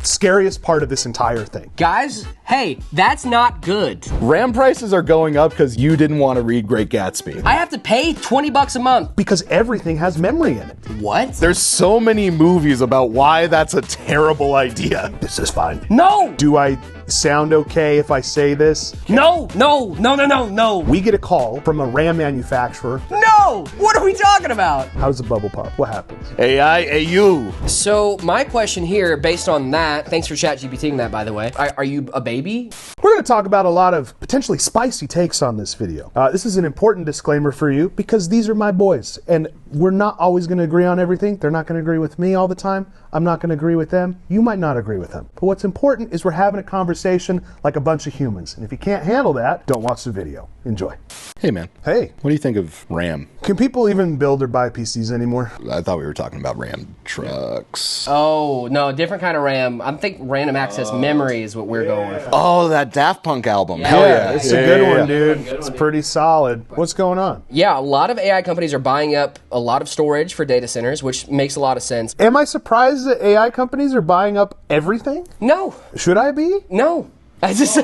scariest part of this entire thing. Guys, hey, that's not good. RAM prices are going up because you didn't want to read Great Gatsby. I have to pay $20 a month. Because everything has memory in it. What? There's so many movies about why that's a terrible idea. This is fine. No! Do I sound okay if I say this? No, no, no, no, no, no. We get a call from a RAM manufacturer. No! What are we talking about? How's the bubble pop? What happens? AI, AU. So my question here, based on that, thanks for ChatGPTing that, by the way. Are you a baby? We're going to talk about a lot of potentially spicy takes on this video. This is an important disclaimer for you because these are my boys and we're not always going to agree on everything. They're not going to agree with me all the time. I'm not going to agree with them. You might not agree with them. But what's important is we're having a conversation like a bunch of humans. And if you can't handle that, don't watch the video. Enjoy. Hey, man. Hey. What do you think of RAM? Can people even build or buy PCs anymore? I thought we were talking about RAM trucks. Oh, no, different kind of RAM. I think random access memory is what we're going with. Oh, that Daft Punk album. Hell yeah. It's a good one, dude. It's pretty solid. What's going on? Yeah, a lot of AI companies are buying up a lot of storage for data centers, which makes a lot of sense. Am I surprised that AI companies are buying up everything? No. Should I be? No. I just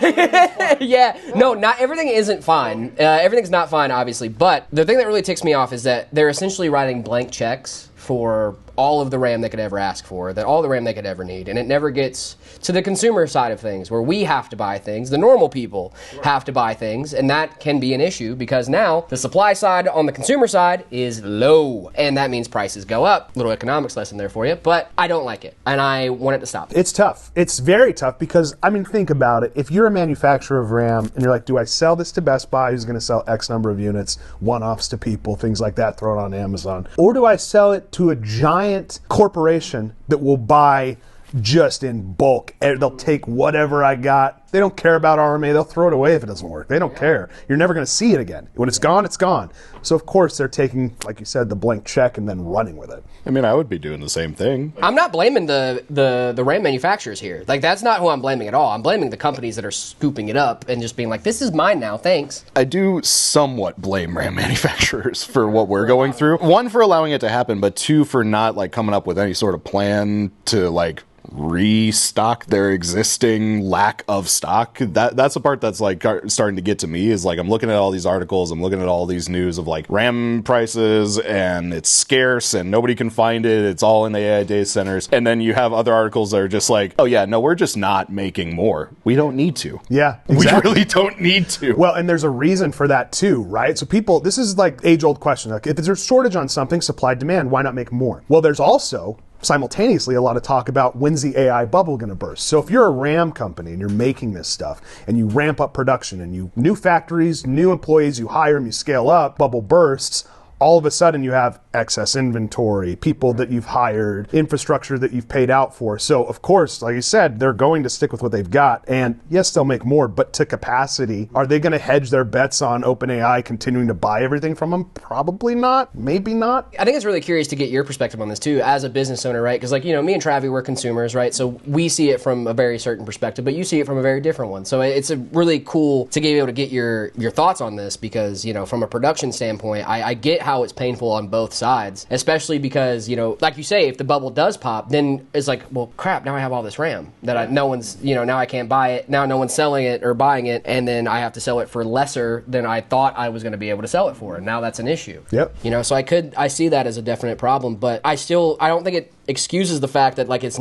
yeah, no, not everything isn't fine. Everything's not fine, obviously. But the thing that really ticks me off is that they're essentially writing blank checks for all of the RAM they could ever ask for, that all the RAM they could ever need, and it never gets to the consumer side of things where we have to buy things, the normal people have to buy things, and that can be an issue because now the supply side on the consumer side is low, and that means prices go up. Little economics lesson there for you, but I don't like it, and I want it to stop. It's tough. It's very tough because, I mean, think about it. If you're a manufacturer of RAM and you're like, do I sell this to Best Buy, who's going to sell X number of units, one-offs to people, things like that, throw it on Amazon, or do I sell it to a giant corporation that will buy just in bulk? They'll take whatever I got. They don't care about RMA. They'll throw it away if it doesn't work. They don't care. You're never going to see it again. When it's gone, it's gone. So of course they're taking, like you said, the blank check and then running with it. I mean, I would be doing the same thing. I'm not blaming the RAM manufacturers here. Like, that's not who I'm blaming at all. I'm blaming the companies that are scooping it up and just being like, this is mine now, thanks. I do somewhat blame RAM manufacturers for what we're going through. One, for allowing it to happen, but two, for not like coming up with any sort of plan to like restock their existing lack of stock. That's the part that's like starting to get to me, is like I'm looking at all these articles, I'm looking at all these news of like RAM prices and it's scarce and nobody can find it, it's all in the AI data centers, and then you have other articles that are just like, oh yeah, no, we're just not making more. We don't need to. Yeah, exactly. We really don't need to. Well, and there's a reason for that too, right? So people, this is like age-old question. Like, if there's a shortage on something, supply demand, why not make more? Well, there's also simultaneously a lot of talk about when's the AI bubble going to burst. So if you're a RAM company and you're making this stuff and you ramp up production and you new factories, new employees, you hire them, you scale up, bubble bursts, all of a sudden you have excess inventory, people that you've hired, infrastructure that you've paid out for. So of course, like you said, they're going to stick with what they've got. And yes, they'll make more, but to capacity. Are they going to hedge their bets on OpenAI continuing to buy everything from them? Probably not. Maybe not. I think it's really curious to get your perspective on this too, as a business owner, right? Because like, you know, me and Travi, we're consumers, right? So we see it from a very certain perspective, but you see it from a very different one. So it's a really cool to be able to get your thoughts on this because, you know, from a production standpoint, I get how it's painful on both sides, especially because, you know, like you say, if the bubble does pop, then it's like, well, crap, now I have all this RAM that no one's, you know, now I can't buy it. Now no one's selling it or buying it, and then I have to sell it for lesser than I thought I was going to be able to sell it for, and now that's an issue. Yep. You know, so I see that as a definite problem, but I don't think it excuses the fact that, like, there's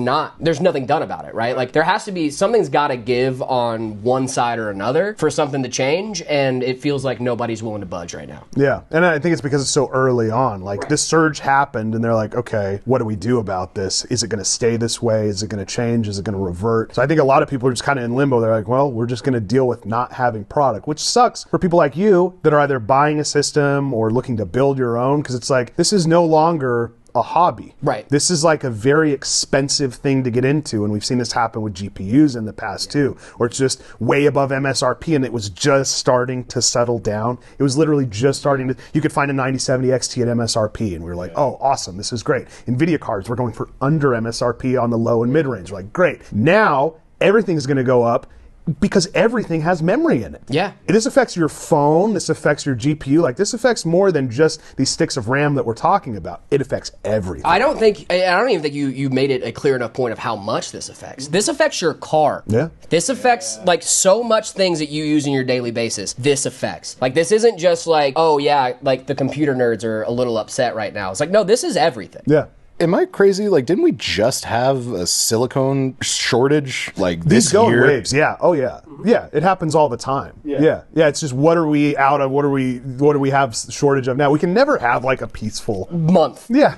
nothing done about it, right? Like, there has to be, something's got to give on one side or another for something to change, and it feels like nobody's willing to budge right now. Yeah, and I think it's because it's so early on. Like, this surge happened, and they're like, okay, what do we do about this? Is it going to stay this way? Is it going to change? Is it going to revert? So I think a lot of people are just kind of in limbo. They're like, well, we're just going to deal with not having product, which sucks for people like you that are either buying a system or looking to build your own, because it's like, this is no longer a hobby. Right. This is like a very expensive thing to get into, and we've seen this happen with GPUs in the past too, where it's just way above MSRP and it was just starting to settle down. It was literally just starting to, you could find a 9070 XT at MSRP and we were like, oh, awesome, this is great. NVIDIA cards were going for under MSRP on the low and mid range. We're like, great. Now everything's going to go up because everything has memory in it. Yeah. This affects your phone, this affects your GPU, like this affects more than just these sticks of RAM that we're talking about. It affects everything. I don't even think you made it a clear enough point of how much this affects. This affects your car. Yeah. This affects like so much things that you use on your daily basis. This affects. Like this isn't just like, oh yeah, like the computer nerds are a little upset right now. It's like, no, this is everything. Yeah. Am I crazy? Like, didn't we just have a silicone shortage like These this go in year? waves, yeah. Oh yeah. Yeah, it happens all the time. Yeah. It's just what are we out of? What do we have shortage of now? We can never have like a peaceful Month. Yeah.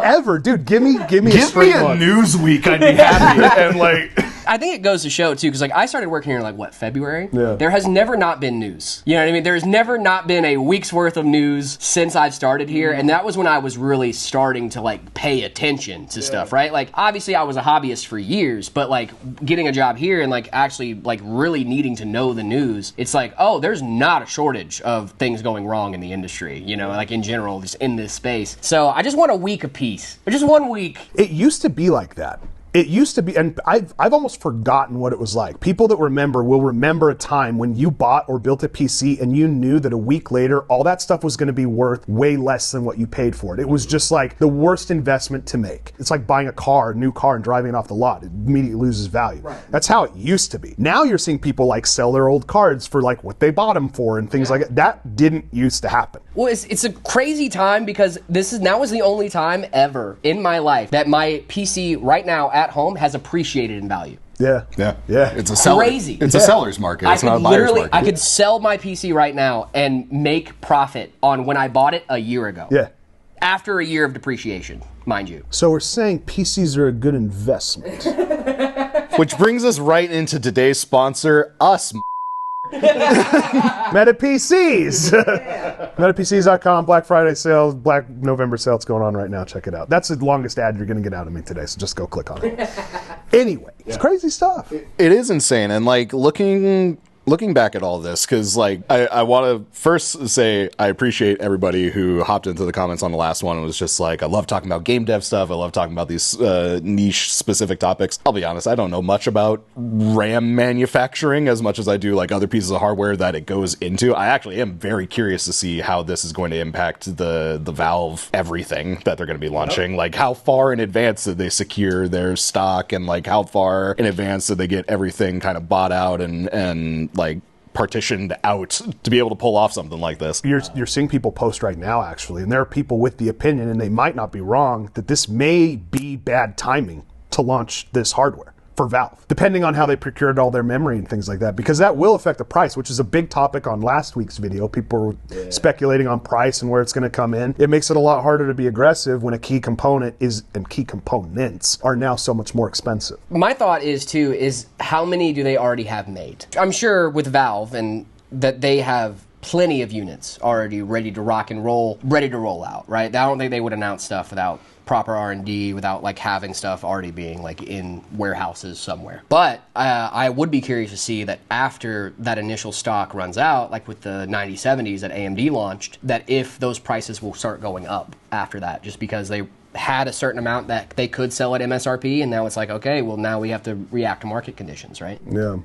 Ever. Dude, give me a straight month. Newsweek, I'd be happy. And like I think it goes to show too, because like I started working here in like what, February? Yeah. There has never not been news. You know what I mean? There's never not been a week's worth of news since I've started here, and that was when I was really starting to like pay attention to stuff, right? Like obviously I was a hobbyist for years, but like getting a job here and like actually like really needing to know the news, it's like, oh, there's not a shortage of things going wrong in the industry, you know, like in general, just in this space. So I just want a week apiece, or just 1 week. It used to be like that. It used to be, and I've almost forgotten what it was like. People that remember will remember a time when you bought or built a PC and you knew that a week later, all that stuff was going to be worth way less than what you paid for it. It was just like the worst investment to make. It's like buying a new car and driving it off the lot. It immediately loses value. Right. That's how it used to be. Now you're seeing people like sell their old cards for like what they bought them for and things like that. That didn't used to happen. Well, it's a crazy time because now is the only time ever in my life that my PC right now at home has appreciated in value. Yeah. It's a seller. Crazy. It's a seller's market. It's not a buyer's market. I could sell my PC right now and make profit on when I bought it a year ago. Yeah. After a year of depreciation, mind you. So we're saying PCs are a good investment. Which brings us right into today's sponsor, us. Meta PCs. MetaPCs.com, Black Friday sale, Black November sale. It's going on right now. Check it out. That's the longest ad you're going to get out of me today, so just go click on it. Anyway, it's crazy stuff. It is insane. And like looking back at all this, because like I want to first say I appreciate everybody who hopped into the comments on the last one and was just like, I love talking about game dev stuff. I love talking about these niche specific topics. I'll be honest, I don't know much about RAM manufacturing as much as I do like other pieces of hardware that it goes into. I actually am very curious to see how this is going to impact the Valve everything that they're going to be launching. Yep. Like how far in advance did they secure their stock, and like how far in advance did they get everything kind of bought out and like partitioned out to be able to pull off something like this. You're seeing people post right now, actually, and there are people with the opinion, and they might not be wrong, that this may be bad timing to launch this hardware for Valve, depending on how they procured all their memory and things like that, because that will affect the price, which is a big topic on last week's video. People were speculating on price and where it's going to come in. It makes it a lot harder to be aggressive when a key component and key components are now so much more expensive. My thought is how many do they already have made? I'm sure with Valve and that they have plenty of units already ready to rock and roll, ready to roll out, right? I don't think they would announce stuff without proper R&D, without like having stuff already being like in warehouses somewhere. But I would be curious to see that after that initial stock runs out, like with the 9070s that AMD launched, that if those prices will start going up after that, just because they had a certain amount that they could sell at MSRP, and now it's like, okay, well now we have to react to market conditions, right? Yeah.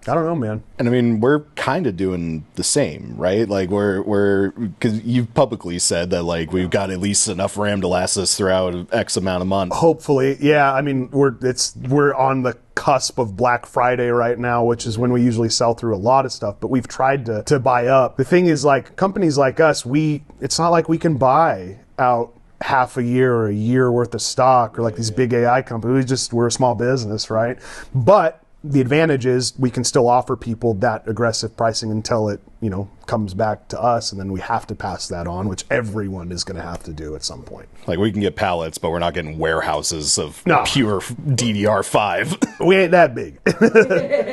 I don't know, man. And I mean, we're kind of doing the same, right? Like we're because you've publicly said that like we've got at least enough RAM to last us throughout X amount of months. Hopefully, yeah. I mean, we're on the cusp of Black Friday right now, which is when we usually sell through a lot of stuff. But we've tried to buy up. The thing is, like companies like us, it's not like we can buy out half a year or a year worth of stock, or like these big AI companies. We're a small business, right? But the advantage is we can still offer people that aggressive pricing until it, comes back to us, and then we have to pass that on, which everyone is going to have to do at some point. Like we can get pallets, but we're not getting warehouses of pure DDR5. We ain't that big.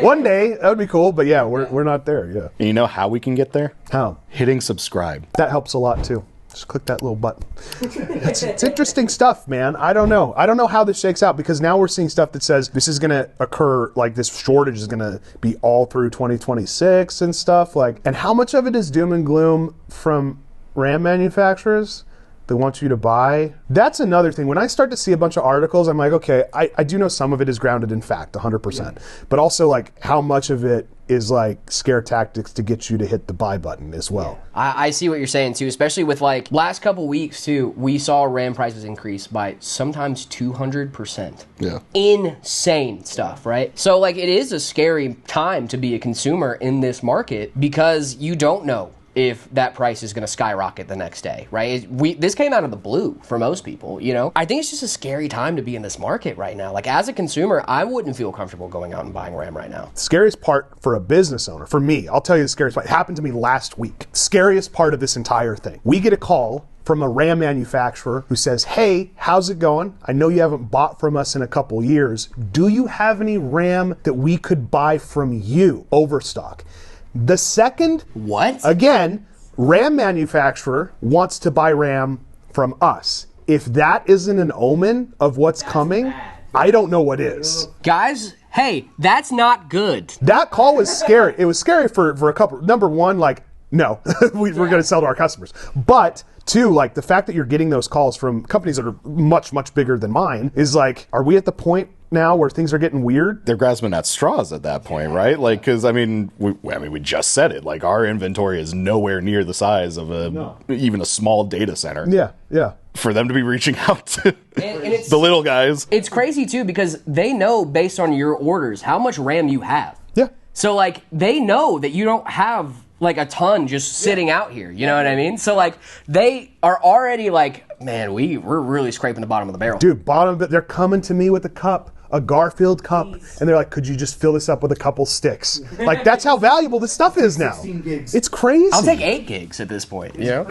One day that would be cool, but yeah, we're not there. Yeah. And you know how we can get there? How? Hitting subscribe. That helps a lot too. Just click that little button. It's interesting stuff, man. I don't know how this shakes out, because now we're seeing stuff that says this is going to occur, like this shortage is going to be all through 2026 and stuff. Like, and how much of it is doom and gloom from RAM manufacturers? they want you to buy. That's another thing. When I start to see a bunch of articles, I'm like, okay, I do know some of it is grounded in fact, 100%. But also like how much of it is like scare tactics to get you to hit the buy button as well. I see what you're saying too, especially with like last couple weeks too. We saw RAM prices increase by sometimes 200%. Yeah. Insane stuff, right? So like it is a scary time to be a consumer in this market because you don't know if that price is going to skyrocket the next day, right? This came out of the blue for most people, you know? I think it's just a scary time to be in this market right now. Like as a consumer, I wouldn't feel comfortable going out and buying RAM right now. The scariest part for a business owner, for me, I'll tell you the scariest part. It happened to me last week. Scariest part of this entire thing. We get a call from a RAM manufacturer who says, hey, how's it going? I know you haven't bought from us in a couple years. Do you have any RAM that we could buy from you? Overstock. The second, again, RAM manufacturer wants to buy RAM from us. If that isn't an omen of what's coming, bad. I don't know what is. Guys, hey, that's not good. That call was scary. It was scary for a couple. Number one, like, no, we're going to sell to our customers. But two, like the fact that you're getting those calls from companies that are much, much bigger than mine is like, are we at the point now where things are getting weird? They're grasping at straws at that point, right? Like, because I mean, we just said it. Like, our inventory is nowhere near the size of even a small data center. Yeah. For them to be reaching out to the little guys, it's crazy too because they know based on your orders how much RAM you have. Yeah. So like they know that you don't have like a ton just sitting out here. You know what I mean? So like they are already like, man, we're really scraping the bottom of the barrel. Dude, they're coming to me with a cup, a Garfield cup, and they're like, could you just fill this up with a couple sticks? Like, that's how valuable this stuff is now. 16 gigs. It's crazy. I'll take 8 gigs at this point, you know?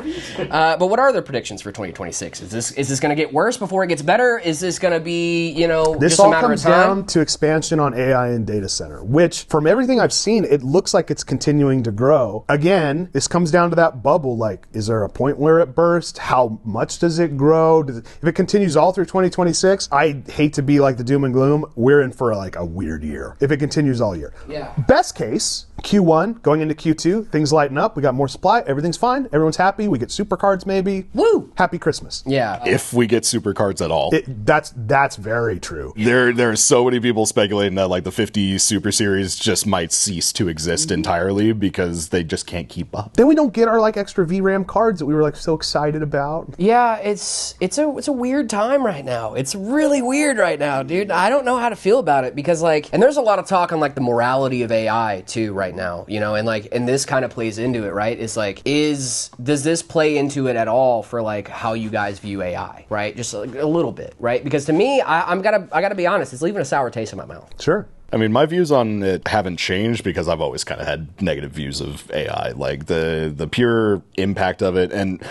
But what are their predictions for 2026? Is this going to get worse before it gets better? Is this going to be, this just a all matter comes of time? down to expansion on AI and data center, which, from everything I've seen, it looks like it's continuing to grow. Again, this comes down to that bubble. Like, is there a point where it bursts? How much does it grow? If it continues all through 2026, I hate to be like the doom and gloom. We're in for like a weird year if it continues all year. Yeah. Best case, Q1 going into Q2, things lighten up. We got more supply. Everything's fine. Everyone's happy. We get super cards maybe. Woo! Happy Christmas. Yeah. if we get super cards at all. That's very true. There are so many people speculating that like the 50 Super Series just might cease to exist entirely because they just can't keep up. Then we don't get our like extra VRAM cards that we were like so excited about. Yeah, it's a weird time right now. It's really weird right now, dude. I don't know how to feel about it because like, and there's a lot of talk on like the morality of AI too right now, and this kind of plays into it, right? It's like, does this play into it at all for like how you guys view AI, right? Just a little bit, right? Because to me, I gotta be honest, it's leaving a sour taste in my mouth. Sure. I mean, my views on it haven't changed because I've always kind of had negative views of AI, like the pure impact of it. And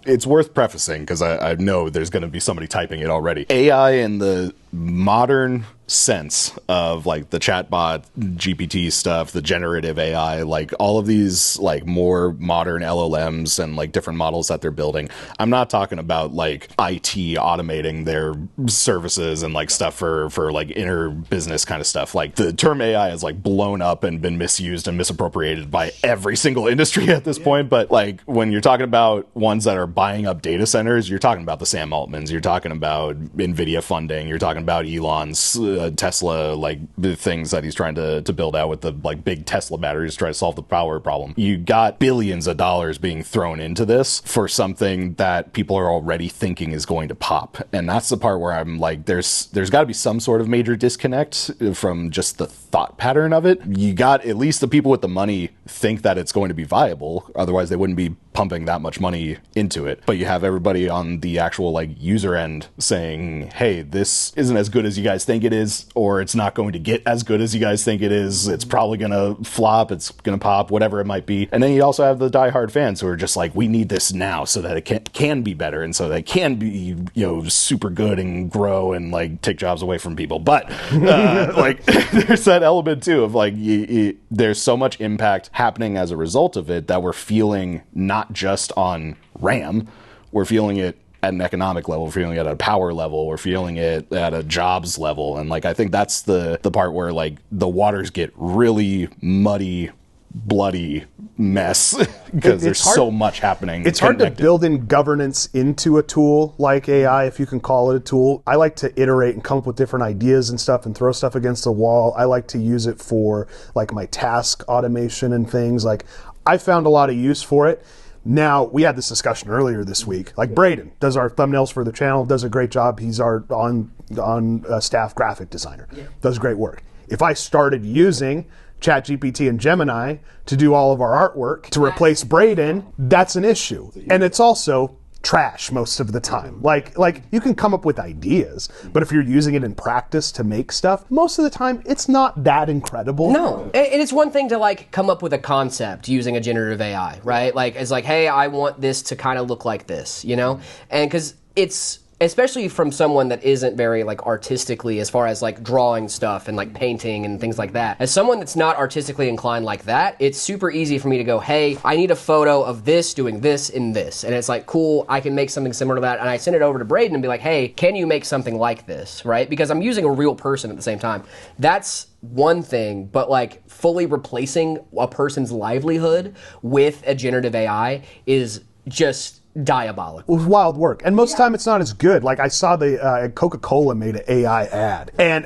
it's worth prefacing because I know there's going to be somebody typing it already. AI in the modern sense of like the chatbot GPT stuff, the generative AI, like all of these like more modern LLMs and like different models that they're building. I'm not talking about like IT automating their services and like stuff for like inner business kind of stuff. Like the term AI is like blown up and been misused and misappropriated by every single industry at this point. But like when you're talking about ones that are buying up data centers, you're talking about the Sam Altmans, you're talking about NVIDIA funding, you're talking about Elon's Tesla, like the things that he's trying to build out with the like big Tesla batteries to try to solve the power problem. You got billions of dollars being thrown into this for something that people are already thinking is going to pop. And that's the part where I'm like, there's got to be some sort of major disconnect from just the thought pattern of it. You got at least the people with the money think that it's going to be viable. Otherwise they wouldn't be pumping that much money into it. But you have everybody on the actual like user end saying, hey, this isn't as good as you guys think it is, or it's not going to get as good as you guys think it is. It's probably going to flop. It's going to pop, whatever it might be. And then you also have the diehard fans who are just like, we need this now so that it can be better and so that it can be, super good and grow and like take jobs away from people. But like there's that element too of like, there's so much impact happening as a result of it that we're feeling not just on RAM, we're feeling it at an economic level, we're feeling it at a power level, we're feeling it at a jobs level. And like I think that's the part where like the waters get really muddy, bloody mess because there's hard, so much happening. It's hard to build in governance into a tool like AI, if you can call it a tool. I like to iterate and come up with different ideas and stuff and throw stuff against the wall. I like to use it for like my task automation and things. Like, I found a lot of use for it. Now, we had this discussion earlier this week. Like, Braden does our thumbnails for the channel, does a great job. He's our on staff graphic designer, does great work. If I started using ChatGPT and Gemini to do all of our artwork to replace Braden, that's an issue. And it's also trash most of the time. Like you can come up with ideas, but if you're using it in practice to make stuff, most of the time it's not that incredible. No, and it's one thing to like come up with a concept using a generative AI, right? Like, it's like, hey, I want this to kind of look like this, you know? And because it's, especially from someone that isn't very like artistically, as far as like drawing stuff and like painting and things like that. As someone that's not artistically inclined like that, it's super easy for me to go, hey, I need a photo of this doing this in this. And it's like, cool, I can make something similar to that. And I send it over to Braden and be like, hey, can you make something like this, right? Because I'm using a real person at the same time. That's one thing, but like fully replacing a person's livelihood with a generative AI is just diabolical. It was wild work, and most of the time it's not as good. Like, I saw the Coca-Cola made an AI ad, and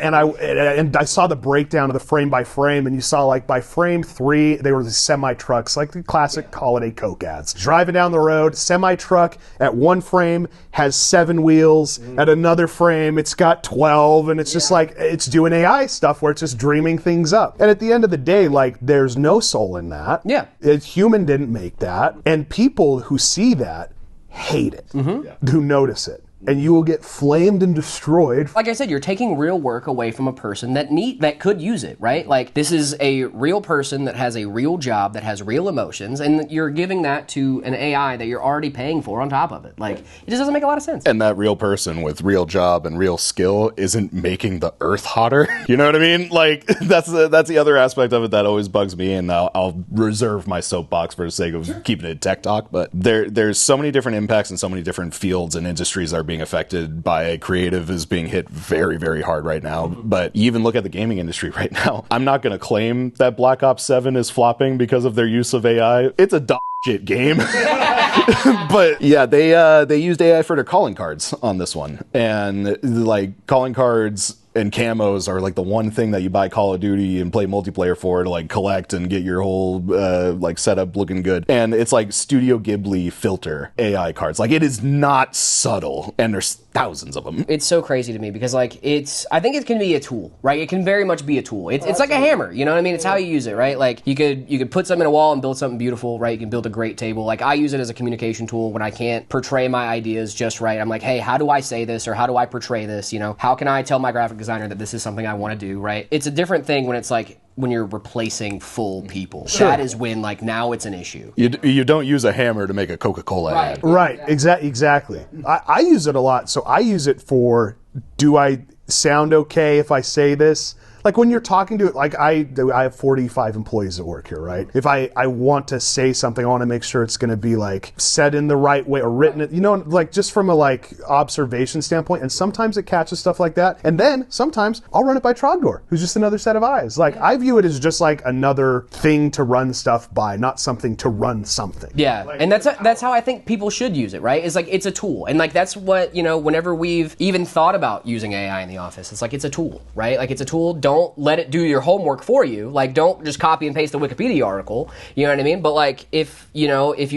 I saw the breakdown of the frame by frame, and you saw like by frame 3 they were the semi trucks, like the classic holiday Coke ads. Driving down the road, semi truck at one frame has 7 wheels, at another frame it's got 12, and it's just like it's doing AI stuff where it's just dreaming things up. And at the end of the day, like, there's no soul in that. Yeah, a human didn't make that, and people who see that hate it, who notice it. And you will get flamed and destroyed. Like I said, you're taking real work away from a person that could use it, right? Like, this is a real person that has a real job, that has real emotions, and you're giving that to an AI that you're already paying for on top of it. Like, it just doesn't make a lot of sense. And that real person with real job and real skill isn't making the earth hotter. You know what I mean? Like, that's the other aspect of it that always bugs me, and I'll reserve my soapbox for the sake of keeping it tech talk. But there's so many different impacts and so many different fields and industries that are being affected by a creative is being hit very, very hard right now. But you even look at the gaming industry right now. I'm not going to claim that Black Ops 7 is flopping because of their use of AI. It's a dog shit game. But yeah, they used AI for their calling cards on this one. And like, calling cards and camos are like the one thing that you buy Call of Duty and play multiplayer for to like collect and get your whole like setup looking good. And it's like Studio Ghibli filter AI cards. Like, it is not subtle, and there's thousands of them. It's so crazy to me because like I think it can be a tool, right? It can very much be a tool. It's like a hammer, you know what I mean? It's how you use it, right? Like, you could put something in a wall and build something beautiful, right? You can build a great table. Like, I use it as a communication tool when I can't portray my ideas just right. I'm like, hey, how do I say this, or how do I portray this? You know, how can I tell my graphic designer that this is something I want to do, right? It's a different thing when it's like, when you're replacing full people. Sure. That is when, like, now it's an issue. You don't use a hammer to make a Coca-Cola ad. Right, exactly. I use it a lot. So I use it for, do I sound okay if I say this? Like, when you're talking to it, like, I have 45 employees at work here, right? If I want to say something, I want to make sure it's going to be like said in the right way or written, you know, like, just from a like observation standpoint. And sometimes it catches stuff like that. And then sometimes I'll run it by Trogdor, who's just another set of eyes. Like, I view it as just like another thing to run stuff by, not something to run something. Yeah, like, and that's how I think people should use it, right? It's like, it's a tool. And like, that's what, you know, whenever we've even thought about using AI in the office, it's like, it's a tool, right? Like, it's a tool. Don't let it do your homework for you. Like, don't just copy and paste the Wikipedia article. You know what I mean? But like, if you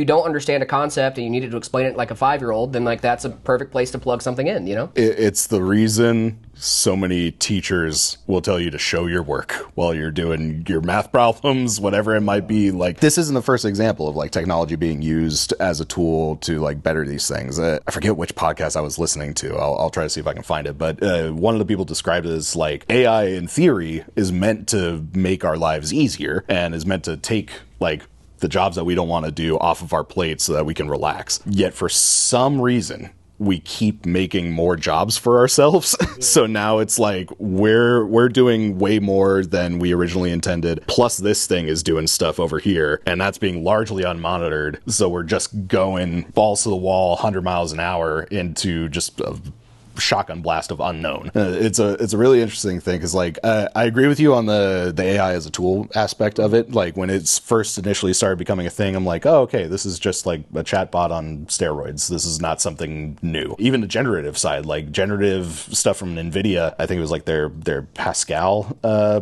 don't understand a concept and you needed to explain it like a 5-year-old, then like, that's a perfect place to plug something in, you know? It's the reason so many teachers will tell you to show your work while you're doing your math problems, whatever it might be. Like, this isn't the first example of like technology being used as a tool to like better these things. I forget which podcast I was listening to. I'll try to see if I can find it. But one of the people described it as like, AI in theory is meant to make our lives easier and is meant to take like the jobs that we don't want to do off of our plates so that we can relax. Yet for some reason, we keep making more jobs for ourselves. So now it's like we're doing way more than we originally intended. Plus this thing is doing stuff over here, and that's being largely unmonitored. So we're just going balls to the wall, 100 miles an hour into just shotgun blast of unknown. It's a really interesting thing because like I agree with you on the AI as a tool aspect of it. Like when it's first initially started becoming a thing, I'm like, oh, okay, this is just like a chatbot on steroids. This is not something new. Even the generative side, like generative stuff from NVIDIA, I think it was like their Pascal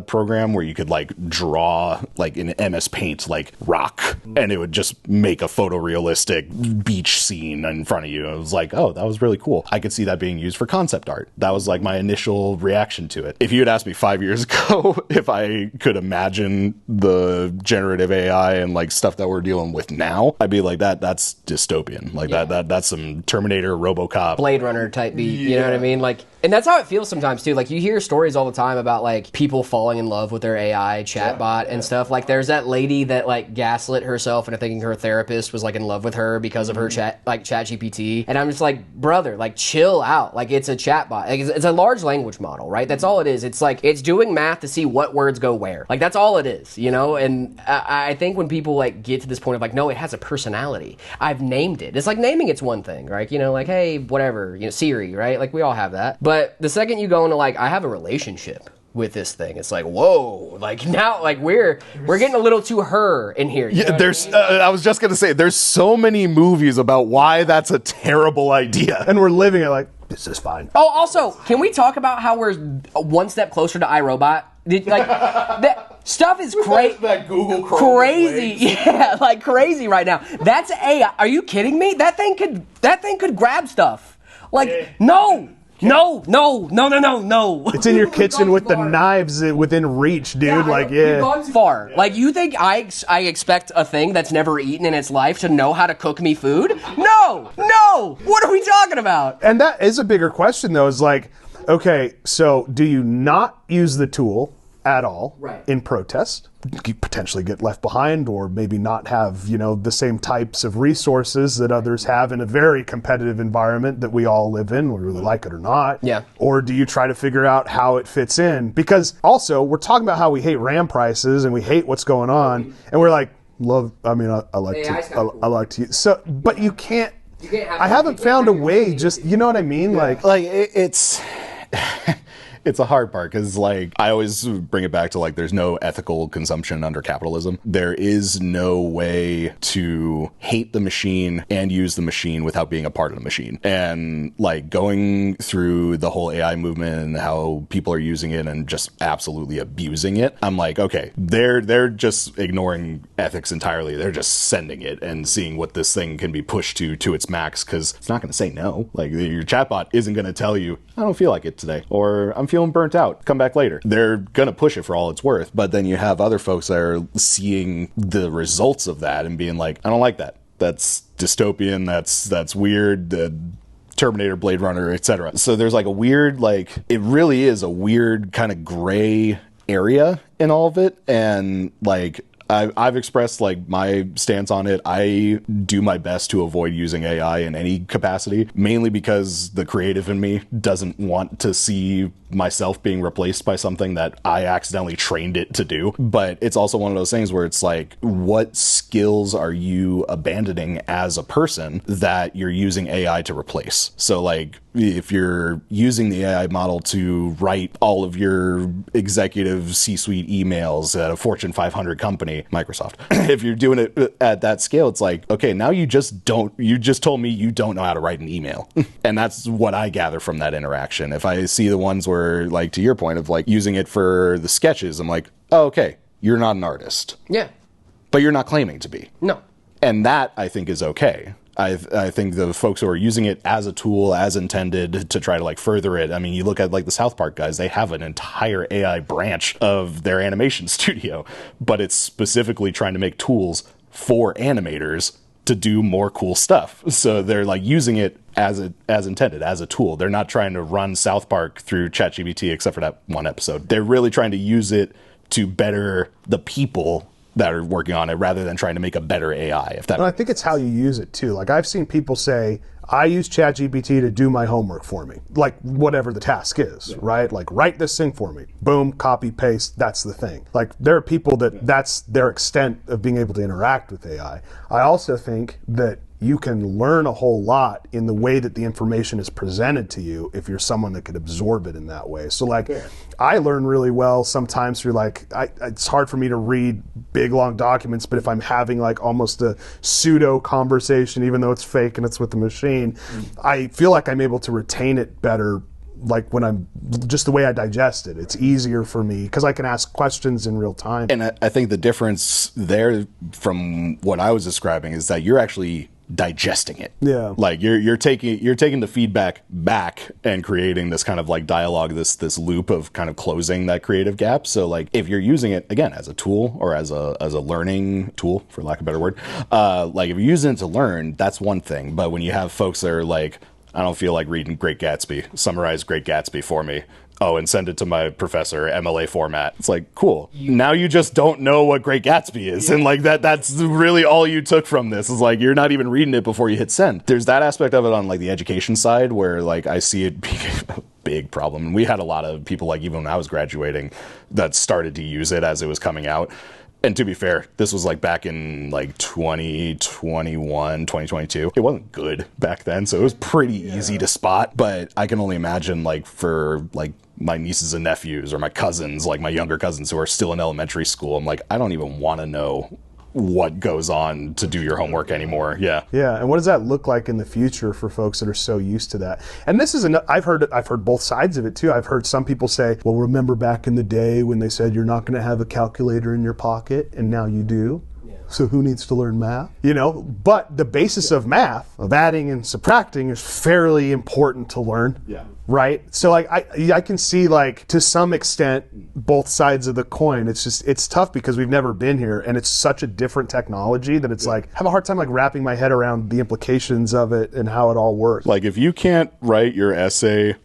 program where you could like draw like in MS Paint like rock and it would just make a photorealistic beach scene in front of you. It was like, oh, that was really cool. I could see that being used for concept art. That was like my initial reaction to it. If you had asked me 5 years ago if I could imagine the generative AI and like stuff that we're dealing with now, I'd be like, that's dystopian. Like that's some Terminator, RoboCop, Blade Runner type beat. You know what I mean? Like, and that's how it feels sometimes too. Like you hear stories all the time about like people falling in love with their AI chatbot and stuff. Like there's that lady that like gaslit herself into thinking her therapist was like in love with her because of her chat GPT. And I'm just like, brother, like chill out. Like it's a chatbot. Like, it's a large language model, right? That's all it is. It's like it's doing math to see what words go where. Like that's all it is, you know. And I think when people like get to this point of like, no, it has a personality. I've named it. It's like naming it's one thing, right? You know, like hey, whatever, you know, Siri, right? Like we all have that. But the second you go into like, I have a relationship with this thing, it's like, whoa, like now, like we're getting a little too her in here. Yeah, there's. I was just gonna say, there's so many movies about why that's a terrible idea, and we're living it like this is fine. Oh, also, can we talk about how we're one step closer to iRobot? Like that stuff is crazy. That Google Chrome crazy, yeah, like crazy right now. That's AI. Are you kidding me? That thing could grab stuff. Like no. No. It's in your kitchen with the knives within reach, dude. Yeah, like, you've gone too far. Like, you think I expect a thing that's never eaten in its life to know how to cook me food? No. What are we talking about? And that is a bigger question, though. Is like, okay, so do you not use the tool at all in protest? You potentially get left behind, or maybe not have, you know, the same types of resources that others have in a very competitive environment that we all live in, whether we like it or not. Yeah. Or do you try to figure out how it fits in? Because also, we're talking about how we hate RAM prices and we hate what's going on, and we're like, I like to use. So, but you can't. I haven't found a way. Just, you know what I mean? Yeah. Like it's. It's a hard part because, like, I always bring it back to, like, there's no ethical consumption under capitalism. There is no way to hate the machine and use the machine without being a part of the machine. And, like, going through the whole AI movement and how people are using it and just absolutely abusing it, I'm like, okay, they're just ignoring ethics entirely. They're just sending it and seeing what this thing can be pushed to its max, because it's not going to say no. Like, your chatbot isn't going to tell you, I don't feel like it today, or I'm feeling burnt out, come back later. They're gonna push it for all it's worth, but then you have other folks that are seeing the results of that and being like, I don't like that. That's dystopian, that's weird, Terminator, Blade Runner, etc. So there's like a weird, like, it really is a weird kind of gray area in all of it. And like, I've expressed like my stance on it. I do my best to avoid using AI in any capacity, mainly because the creative in me doesn't want to see myself being replaced by something that I accidentally trained it to do. But it's also one of those things where it's like, what skills are you abandoning as a person that you're using AI to replace? So like, if you're using the AI model to write all of your executive C-suite emails at a Fortune 500 company, Microsoft, if you're doing it at that scale, it's like, okay, now you just told me you don't know how to write an email. And that's what I gather from that interaction. If I see the ones where, like, to your point of like using it for the sketches, I'm like, oh, okay, you're not an artist. Yeah. But you're not claiming to be. No. And that, I think, is okay. I think the folks who are using it as a tool, as intended, to try to like further it. I mean, you look at like the South Park guys, they have an entire AI branch of their animation studio, but it's specifically trying to make tools for animators to do more cool stuff. So they're like using it as intended, as a tool. They're not trying to run South Park through ChatGPT, except for that one episode. They're really trying to use it to better the people that are working on it, rather than trying to make a better AI. I think it's how you use it too. Like, I've seen people say, I use ChatGPT to do my homework for me, like whatever the task is, right? Like, write this thing for me. Boom, copy, paste, that's the thing. Like, there are people that's their extent of being able to interact with AI. I also think that you can learn a whole lot in the way that the information is presented to you if you're someone that could absorb it in that way. So like, I learn really well sometimes through like, it's hard for me to read big long documents, but if I'm having like almost a pseudo conversation, even though it's fake and it's with the machine, I feel like I'm able to retain it better. Like when I'm just the way I digest it, it's easier for me because I can ask questions in real time. And I think the difference there from what I was describing is that you're actually digesting it. Yeah. Like you're taking the feedback back and creating this kind of like dialogue, this loop of kind of closing that creative gap. So like if you're using it again as a tool or as a learning tool, for lack of a better word, like if you're using it to learn, that's one thing. But when you have folks that are like, I don't feel like reading Great Gatsby, summarize Great Gatsby for me. Oh, and send it to my professor, MLA format. It's like, cool. Now you just don't know what Great Gatsby is. And like that's really all you took from this is like, you're not even reading it before you hit send. There's that aspect of it on like the education side where like I see it being a big problem. And we had a lot of people like even when I was graduating that started to use it as it was coming out. And to be fair, this was like back in like 2021, 2022. It wasn't good back then, so it was pretty easy to spot. But I can only imagine like for like my nieces and nephews or my cousins, like my younger cousins who are still in elementary school, I'm like, I don't even want to know what goes on to do your homework anymore. Yeah. Yeah. And what does that look like in the future for folks that are so used to that? And this is I've heard both sides of it too. I've heard some people say, well, remember back in the day when they said you're not going to have a calculator in your pocket and now you do. So who needs to learn math? You know, but the basis of math, of adding and subtracting, is fairly important to learn. Yeah. Right? So like I can see like to some extent both sides of the coin. It's tough because we've never been here and it's such a different technology that it's like I have a hard time like wrapping my head around the implications of it and how it all works. Like if you can't write your essay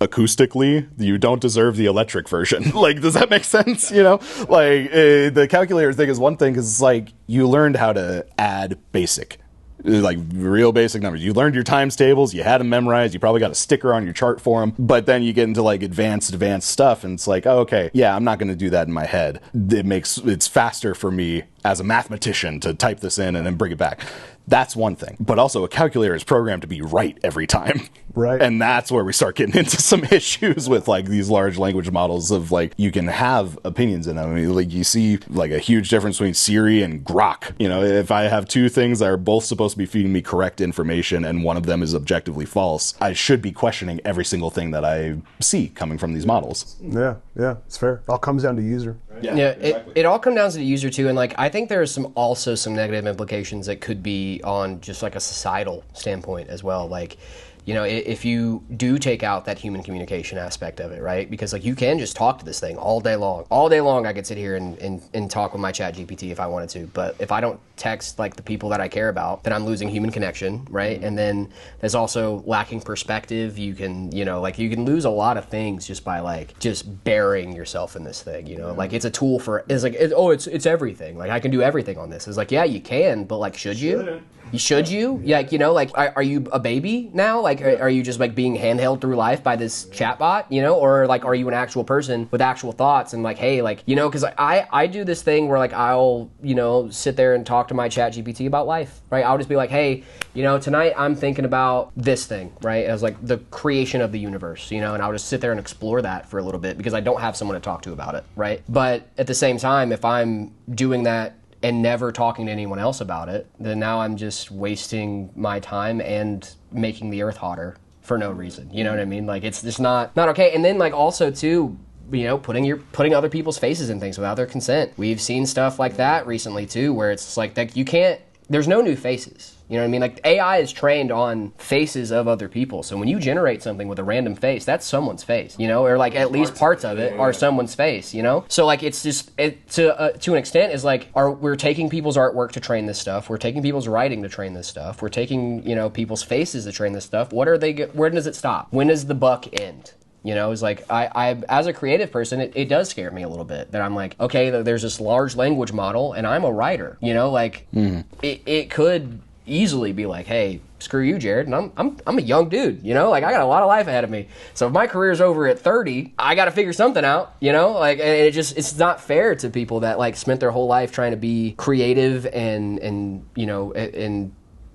acoustically, you don't deserve the electric version. Like, does that make sense? You know, like the calculator thing is one thing because it's like you learned how to add basic, like real basic numbers. You learned your times tables, you had them memorized, you probably got a sticker on your chart for them, but then you get into like advanced stuff and it's like, oh, okay, yeah, I'm not going to do that in my head. It's faster for me as a mathematician to type this in and then bring it back. That's one thing. But also a calculator is programmed to be right every time. Right. And that's where we start getting into some issues with like these large language models of like, you can have opinions in them. I mean, like you see like a huge difference between Siri and Grok. You know, if I have two things that are both supposed to be feeding me correct information and one of them is objectively false, I should be questioning every single thing that I see coming from these models. Yeah, it's fair. It all comes down to user. Yeah, exactly. It all comes down to the user too, and like I think there's also some negative implications that could be on just like a societal standpoint as well. Like, you know, if you do take out that human communication aspect of it, right? Because like you can just talk to this thing all day long. All day long I could sit here and talk with my chat GPT if I wanted to. But if I don't text like the people that I care about, then I'm losing human connection, right? And then there's also lacking perspective. You can, you know, like you can lose a lot of things just by like just burying yourself in this thing, you know? Like it's a tool for, it's like, it's everything. Like I can do everything on this. It's like, yeah, you can, but like, should you? Should you? Yeah, like, you know, like, are you a baby now? Like, are you just, like, being handheld through life by this chatbot, you know? Or, like, are you an actual person with actual thoughts? And, like, hey, like, you know, because I do this thing where, like, I'll, you know, sit there and talk to my chat GPT about life, right? I'll just be like, hey, you know, tonight I'm thinking about this thing, right? As, like, the creation of the universe, you know? And I'll just sit there and explore that for a little bit because I don't have someone to talk to about it, right? But at the same time, if I'm doing that and never talking to anyone else about it, then now I'm just wasting my time and making the earth hotter for no reason. You know what I mean? Like it's just not okay. And then like also too, you know, putting other people's faces in things without their consent. We've seen stuff like that recently too, where it's like that you can't. There's no new faces. You know what I mean? Like AI is trained on faces of other people. So when you generate something with a random face, that's someone's face, you know, or like at least parts of it are someone's face, you know? So like it's just to an extent is like we're taking people's artwork to train this stuff. We're taking people's writing to train this stuff. We're taking, you know, people's faces to train this stuff. Where does it stop? When does the buck end? You know, it's like I as a creative person, it does scare me a little bit that I'm like, okay, there's this large language model and I'm a writer, you know, like it could easily be like, hey, screw you, Jared, and I'm a young dude, you know, like I got a lot of life ahead of me. So if my career's over at 30, I got to figure something out, you know, like it's not fair to people that like spent their whole life trying to be creative and you know and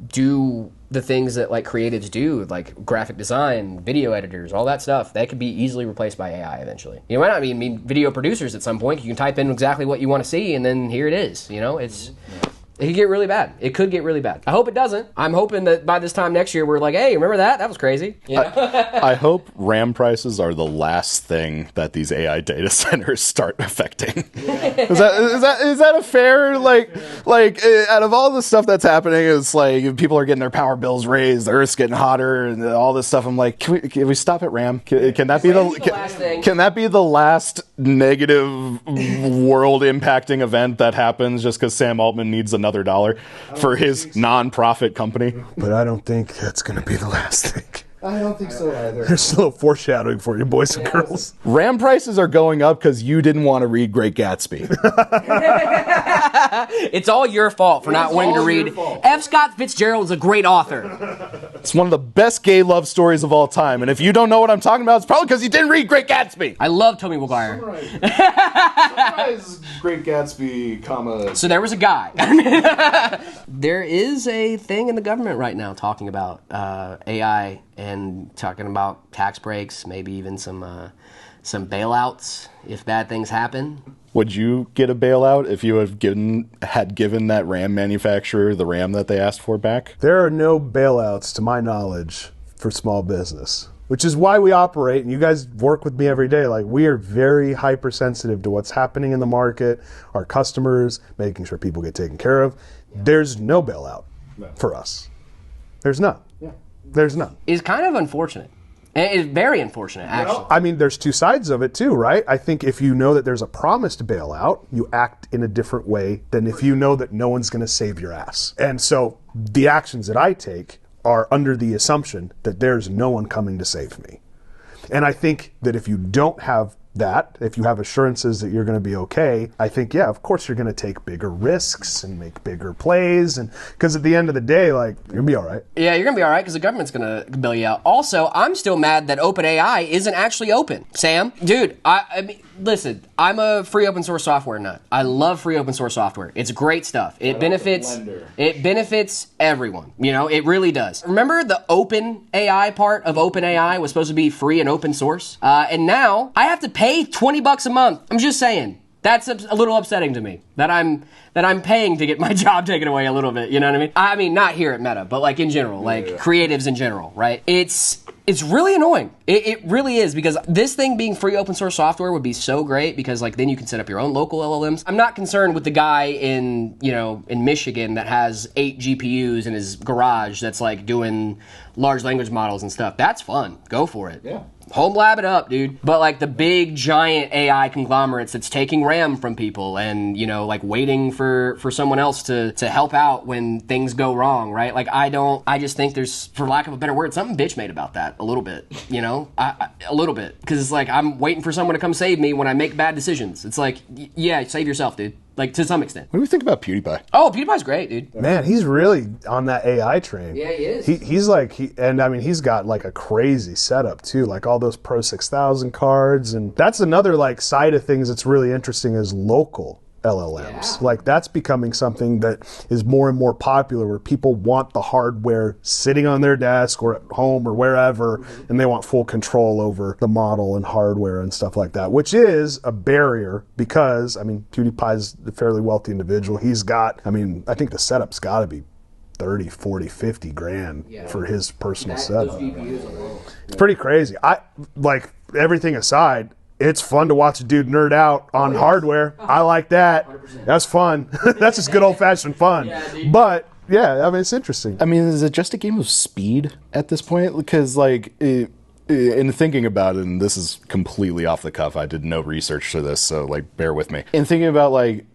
do the things that like creatives do, like graphic design, video editors, all that stuff, that could be easily replaced by AI eventually. You know what I mean? Video producers at some point, you can type in exactly what you want to see, and then here it is. You know, it could get really bad. It could get really bad. I hope it doesn't. I'm hoping that by this time next year, we're like, hey, remember that? That was crazy. You know? I hope RAM prices are the last thing that these AI data centers start affecting. Is that a fair, out of all the stuff that's happening, it's like people are getting their power bills raised, the Earth's getting hotter, and all this stuff. I'm like, can we stop at RAM? Can that be can that be the last negative world impacting event that happens just because Sam Altman needs another $1 for his non-profit company? But I don't think that's going to be the last thing. I don't think so either. There's a little foreshadowing for you, boys and girls. RAM prices are going up because you didn't want to read Great Gatsby. It's all your fault for not wanting to read. F. Scott Fitzgerald is a great author. It's one of the best gay love stories of all time. And if you don't know what I'm talking about, it's probably because you didn't read Great Gatsby. I love Tobey Maguire. Summarize Great Gatsby, comma. So there was a guy. There is a thing in the government right now talking about AI and talking about tax breaks, maybe even some bailouts if bad things happen. Would you get a bailout if you had given that RAM manufacturer the RAM that they asked for back? There are no bailouts, to my knowledge, for small business, which is why we operate, and you guys work with me every day. Like, we are very hypersensitive to what's happening in the market, our customers, making sure people get taken care of. Yeah. There's no bailout for us. There's none. Yeah. There's none. It's kind of unfortunate. And it's very unfortunate, actually. I mean, there's two sides of it, too, right? I think if you know that there's a promised bailout, you act in a different way than if you know that no one's going to save your ass. And so the actions that I take are under the assumption that there's no one coming to save me. And I think that if you don't have that, if you have assurances that you're going to be okay, I think, yeah, of course you're going to take bigger risks and make bigger plays, and because at the end of the day, like, you're going to be all right. Yeah, you're going to be all right because the government's going to bail you out. Also, I'm still mad that OpenAI isn't actually open. Sam, dude, I mean, listen, I'm a free open source software nut. I love free open source software. It's great stuff. It benefits everyone. You know, it really does. Remember the OpenAI part of OpenAI was supposed to be free and open source? And now I have to pay $20 a month. I'm just saying. That's a little upsetting to me that I'm paying to get my job taken away a little bit. You know what I mean? I mean, not here at Meta, but like in general, creatives in general, right? It's really annoying. It really is, because this thing being free open source software would be so great, because like then you can set up your own local LLMs. I'm not concerned with the guy in Michigan that has 8 GPUs in his garage that's like doing large language models and stuff. That's fun. Go for it. Yeah. Home lab it up, dude. But like the big giant AI conglomerates that's taking RAM from people and, like waiting for someone else to help out when things go wrong, right? Like I just think there's, for lack of a better word, something bitch made about that a little bit, a little bit. Because it's like I'm waiting for someone to come save me when I make bad decisions. It's like, yeah, save yourself, dude. Like, to some extent. What do you think about PewDiePie? Oh, PewDiePie's great, dude. Man, he's really on that AI train. Yeah, he is. He's got like a crazy setup too, like all those Pro 6000 cards, and that's another like side of things that's really interesting is local LLMs. Yeah. Like that's becoming something that is more and more popular, where people want the hardware sitting on their desk or at home or wherever, and they want full control over the model and hardware and stuff like that, which is a barrier because, I mean, PewDiePie's a fairly wealthy individual. He's got, I think the setup's got to be 30, 40, 50 grand for his personal setup. It's pretty crazy. Like, everything aside, it's fun to watch a dude nerd out on hardware. I like that. 100%. That's fun. That's just good old-fashioned fun. Yeah, but, yeah, I mean, it's interesting. I mean, is it just a game of speed at this point? Because, like, in thinking about it, and this is completely off the cuff, I did no research to this, so, like, bear with me. In thinking about, like,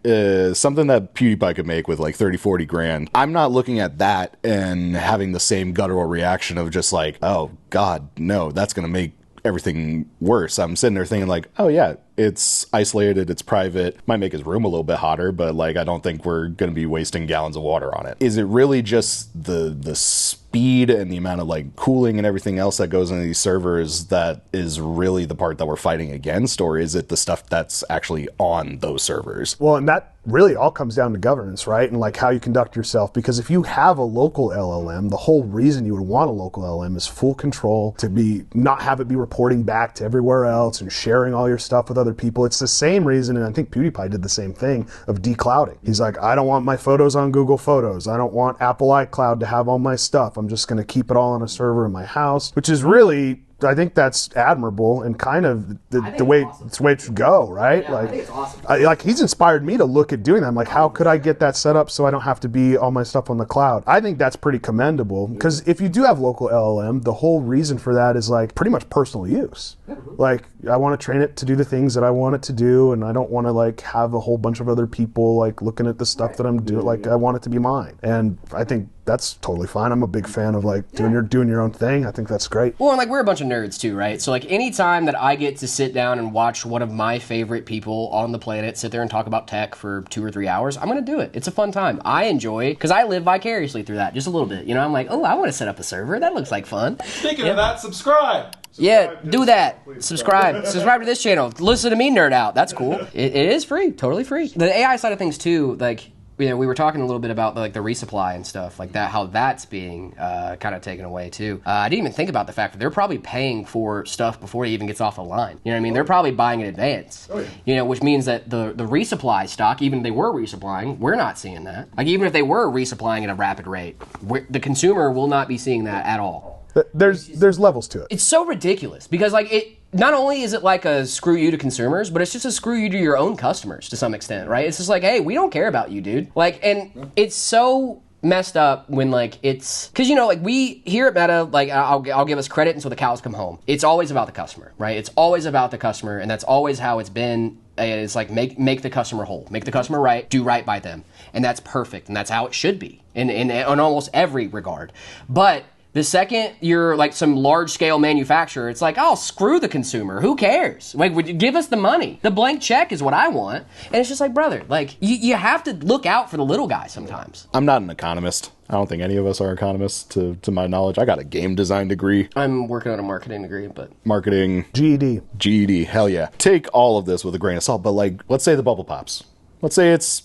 something that PewDiePie could make with, like, 30, 40 grand, I'm not looking at that and having the same guttural reaction of just, like, oh, God, no, that's going to make everything worse. I'm sitting there thinking like, oh yeah, It's isolated, it's private, might make his room a little bit hotter, but like I don't think we're going to be wasting gallons of water on it. Is it really just the speed and the amount of like cooling and everything else that goes into these servers that is really the part that we're fighting against, or is it the stuff that's actually on those servers? Well, and that really all comes down to governance, right? And like how you conduct yourself. Because if you have a local LLM, the whole reason you would want a local LLM is full control, to be not have it be reporting back to everywhere else and sharing all your stuff with other people. It's the same reason, and I think PewDiePie did the same thing, of declouding. He's like, I don't want my photos on Google Photos. I don't want Apple iCloud to have all my stuff. I'm just going to keep it all on a server in my house, which is really, I think that's admirable and kind of the way awesome. it's the way it should go, right? Yeah, like, I think it's awesome. like he's inspired me to look at doing that. I'm like, how could I get that set up so I don't have to be all my stuff on the cloud? I think that's pretty commendable, because if you do have local LLM, the whole reason for that is like pretty much personal use. Like, I want to train it to do the things that I want it to do, and I don't want to like have a whole bunch of other people like looking at the stuff that I'm doing. Like, I want it to be mine, and I think that's totally fine. I'm a big fan of like doing your own thing. I think that's great. Well, and like we're a bunch of nerds too, right? So like anytime that I get to sit down and watch one of my favorite people on the planet sit there and talk about tech for 2 or 3 hours, I'm going to do it. It's a fun time. I enjoy it because I live vicariously through that just a little bit. You know, I'm like, oh, I want to set up a server. That looks like fun. Speaking of that, subscribe. Yeah, do that. Subscribe to this channel. Listen to me nerd out. That's cool. It is free, totally free. The AI side of things too, like, you know, we were talking a little bit about like the resupply and stuff like that, how that's being kind of taken away too. I didn't even think about the fact that they're probably paying for stuff before it even gets off the line. You know what I mean? They're probably buying in advance. Oh, yeah. You know, which means that the resupply stock, even if they were resupplying, we're not seeing that. Like, even if they were resupplying at a rapid rate, the consumer will not be seeing that at all. There's levels to it. It's so ridiculous because like it not only is it like a screw you to consumers, but it's just a screw you to your own customers to some extent, right? It's just like, hey, we don't care about you, dude. Like, and it's so messed up when like it's because, you know, like we here at Meta, like I'll give us credit until the cows come home. It's always about the customer, right? It's always about the customer, and that's always how it's been. It's like make the customer whole, make the customer right, do right by them, and that's perfect, and that's how it should be in almost every regard. But the second you're like some large-scale manufacturer, it's like, oh, screw the consumer. Who cares? Like, would you give us the money? The blank check is what I want. And it's just like, brother, like, you have to look out for the little guy sometimes. I'm not an economist. I don't think any of us are economists, to my knowledge. I got a game design degree. I'm working on a marketing degree, but... Marketing. GED, hell yeah. Take all of this with a grain of salt, but like, let's say the bubble pops. Let's say it's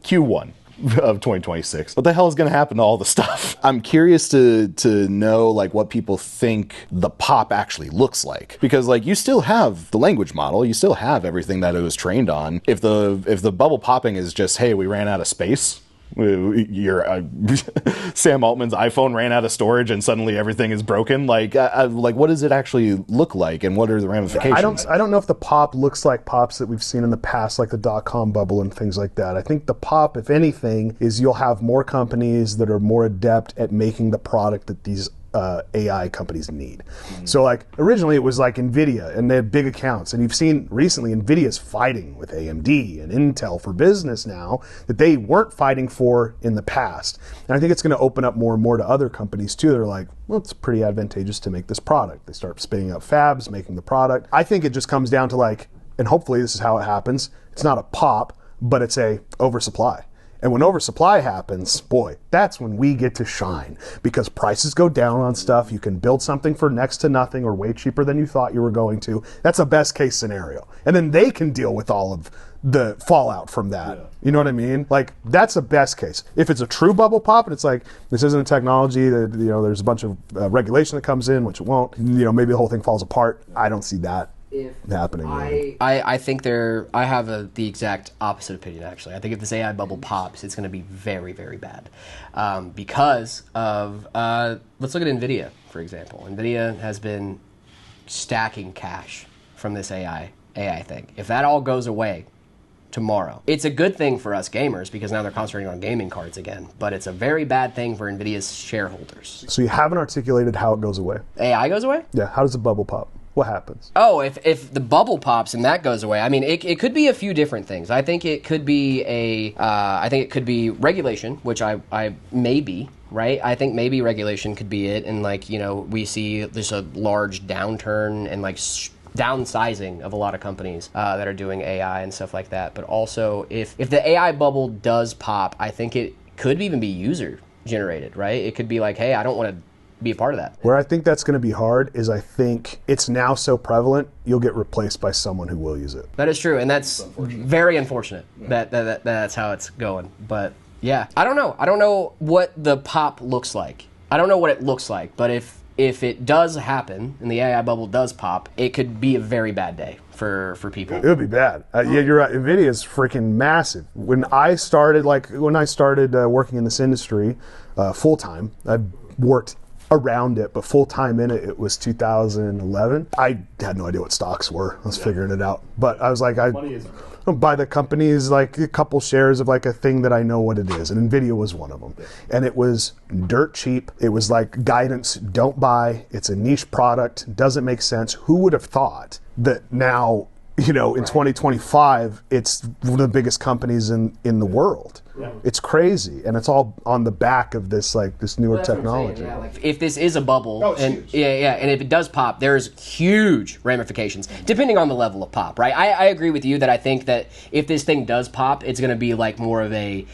Q1 of 2026. What the hell is going to happen to all the stuff? I'm curious to know like what people think the pop actually looks like, because like you still have the language model, you still have everything that it was trained on. If the bubble popping is just, hey, we ran out of space, your Sam Altman's iPhone ran out of storage and suddenly everything is broken. Like what does it actually look like, and what are the ramifications? I don't know if the pop looks like pops that we've seen in the past, like the dot-com bubble and things like that. I think the pop, if anything, is you'll have more companies that are more adept at making the product that these AI companies need. So like originally it was like NVIDIA, and they had big accounts, and you've seen recently NVIDIA's fighting with AMD and Intel for business now that they weren't fighting for in the past. And I think it's going to open up more and more to other companies too. They're like, well, it's pretty advantageous to make this product. They start spinning up fabs, making the product. I think it just comes down to like, and hopefully this is how it happens, it's not a pop, but it's a oversupply. And when oversupply happens, boy, that's when we get to shine, because prices go down on stuff. You can build something for next to nothing or way cheaper than you thought you were going to. That's a best case scenario. And then they can deal with all of the fallout from that. Yeah. You know what I mean? Like, that's a best case. If it's a true bubble pop and it's like, this isn't a technology that, you know, there's a bunch of regulation that comes in, which it won't, you know, maybe the whole thing falls apart. I don't see that happening. I think I have the exact opposite opinion, actually. I think if this AI bubble pops, it's going to be very, very bad. Because of, let's look at NVIDIA, for example. NVIDIA has been stacking cash from this AI thing. If that all goes away tomorrow, it's a good thing for us gamers because now they're concentrating on gaming cards again, but it's a very bad thing for NVIDIA's shareholders. So you haven't articulated how it goes away. AI goes away? Yeah, how does the bubble pop? What happens? Oh, if the bubble pops and that goes away, I mean, it could be a few different things. I think it could be regulation, which I may be, right? I think maybe regulation could be it, and like, you know, we see there's a large downturn and like downsizing of a lot of companies that are doing AI and stuff like that. But also, if the AI bubble does pop, I think it could even be user generated, right? It could be like, hey, I don't want to be a part of that. Where I think that's going to be hard is I think it's now so prevalent, you'll get replaced by someone who will use it. That is true, and that's very unfortunate that that's how it's going. But yeah, I don't know. I don't know what the pop looks like. I don't know what it looks like, but if it does happen and the AI bubble does pop, it could be a very bad day for people. It would be bad. Yeah, you're right. NVIDIA is freaking massive. When I started working in this industry full time, I worked around it, but full time in it, it was 2011. I had no idea what stocks were. I was figuring it out, but I was like, Money is buy the companies, like a couple shares of like a thing that I know what it is, and NVIDIA was one of them. And it was dirt cheap. It was like guidance, don't buy. It's a niche product, doesn't make sense. Who would have thought that now, in 2025, it's one of the biggest companies in the world. Yeah. It's crazy, and it's all on the back of this newer technology. Yeah, like if this is a bubble, and if it does pop, there's huge ramifications depending on the level of pop, right? I agree with you that I think that if this thing does pop, it's going to be like more of a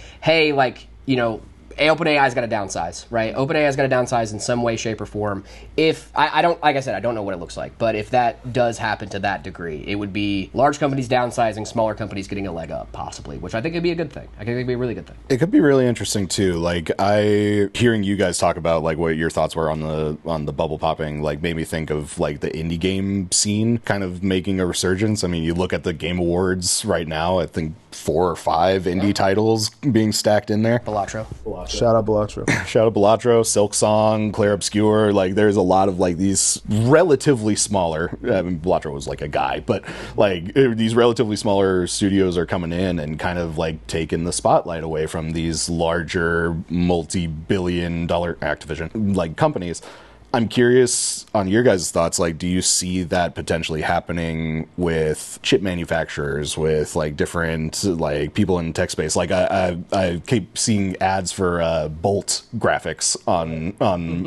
OpenAI's got to downsize, right? OpenAI's got to downsize in some way, shape, or form. If I don't, like I said, I don't know what it looks like, but if that does happen to that degree, it would be large companies downsizing, smaller companies getting a leg up, possibly, which I think would be a good thing. I think it'd be a really good thing. It could be really interesting too. Like hearing you guys talk about like what your thoughts were on the bubble popping, like made me think of like the indie game scene kind of making a resurgence. I mean, you look at the Game Awards right now, I think 4 or 5 indie titles being stacked in there. Balatro. Shout out Balatro. Shout out Balatro, Silksong, Claire Obscure. Like there's a lot of like these relatively smaller, I mean Balatro was like a guy, but like these relatively smaller studios are coming in and kind of like taking the spotlight away from these larger multi-billion-dollar Activision like companies. I'm curious on your guys' thoughts. Like, do you see that potentially happening with chip manufacturers, with like different like people in tech space? Like, I keep seeing ads for Bolt graphics on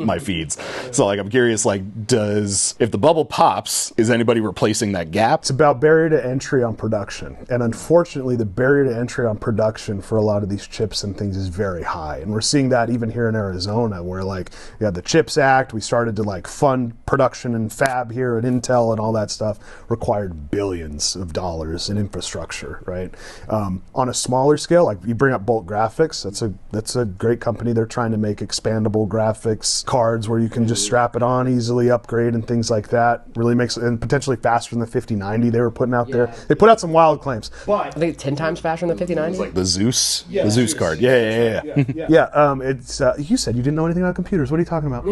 my feeds. So, like, I'm curious. Like, if the bubble pops, is anybody replacing that gap? It's about barrier to entry on production, and unfortunately, the barrier to entry on production for a lot of these chips and things is very high. And we're seeing that even here in Arizona, where like we had the CHIPS Act, we started to like fund production and fab here at Intel, and all that stuff required billions of dollars in infrastructure, right? On a smaller scale, like you bring up Bolt Graphics, that's a great company. They're trying to make expandable graphics cards where you can just strap it on easily, upgrade and things like that. Really makes it, and potentially faster than the 5090 they were putting out there. They put out some wild claims. I think it's 10 times faster than the 5090. Like the Zeus card. Yeah. It's you said you didn't know anything about computers. What are you talking about?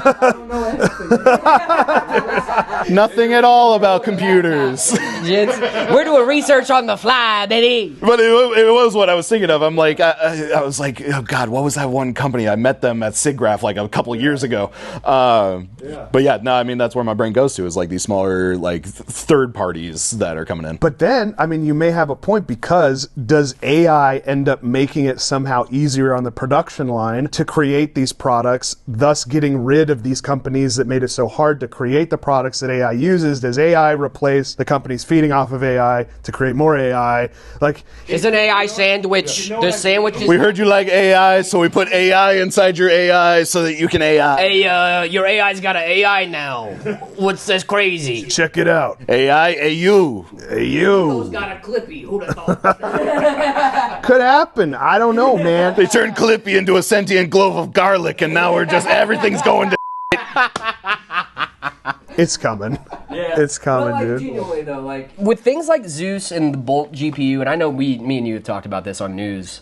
I don't know anything. Nothing at all about computers. We're doing research on the fly, baby. But it was what I was thinking of. I'm like, I was like, oh God, what was that one company? I met them at SIGGRAPH like a couple of years ago. But yeah, no, I mean, that's where my brain goes to, is like these smaller, like third parties that are coming in. But then, I mean, you may have a point, because does AI end up making it somehow easier on the production line to create these products, thus getting rid of these companies that made it so hard to create the products that AI uses? Does AI replace the companies feeding off of AI to create more AI? Like, it's an AI sandwich. The sandwich is... We heard you like AI, so we put AI inside your AI so that you can AI. Hey, your AI's got an AI now. What's this crazy? check it out. AI, AU. Who's got a Clippy? Who'd have thought? Could happen. I don't know, man. They turned Clippy into a sentient glove of garlic, and now everything's going to It's coming. Yeah. It's coming, but, dude. Genuinely though, like with things like Zeus and the Bolt GPU, and I know me and you have talked about this on news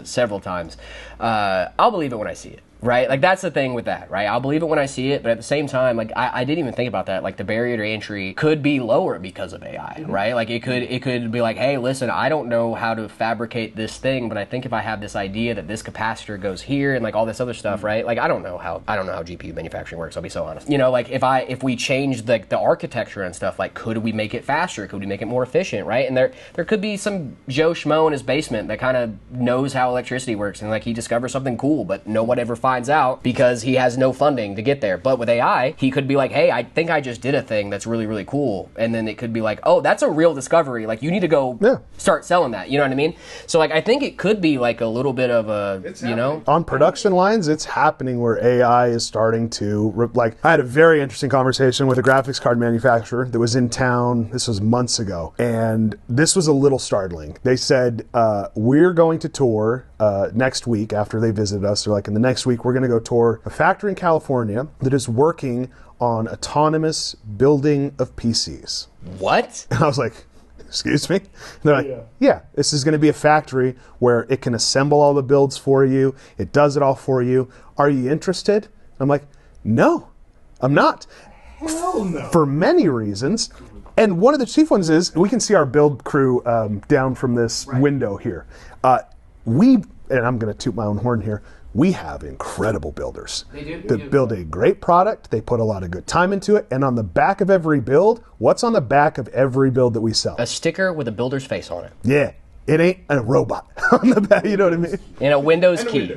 several times. I'll believe it when I see it. Right? Like, that's the thing with that, right? I'll believe it when I see it, but at the same time, like, I didn't even think about that. Like, the barrier to entry could be lower because of AI, right? Like, it could be like, hey, listen, I don't know how to fabricate this thing, but I think if I have this idea that this capacitor goes here and, like, all this other stuff, right? Like, I don't know how GPU manufacturing works, I'll be so honest. You know, like, if we change the architecture and stuff, like, could we make it faster? Could we make it more efficient, right? And there could be some Joe Schmo in his basement that kind of knows how electricity works, and, like, he discovers something cool, but no one ever fired finds out because he has no funding to get there. But with AI, he could be like, hey, I think I just did a thing that's really, really cool. And then it could be like, oh, that's a real discovery. Like, you need to go start selling that. You know what I mean? So, like, I think it could be like a little bit of a, On production lines, it's happening where AI is starting to, like, I had a very interesting conversation with a graphics card manufacturer that was in town. This was months ago. And this was a little startling. They said, we're going to tour next week after they visited us. They're like, in the next week, we're going to go tour a factory in California that is working on autonomous building of PCs. What? And I was like, excuse me? And they're like, yeah, this is going to be a factory where it can assemble all the builds for you. It does it all for you. Are you interested? I'm like, no, I'm not. Hell no. For many reasons. And one of the chief ones is, we can see our build crew down from this window here. And I'm going to toot my own horn here, we have incredible builders. They do. That build a great product. They put a lot of good time into it. And on the back of every build, what's on the back of every build that we sell? A sticker with a builder's face on it. Yeah. It ain't a robot on the back, you know what I mean? And a Windows key.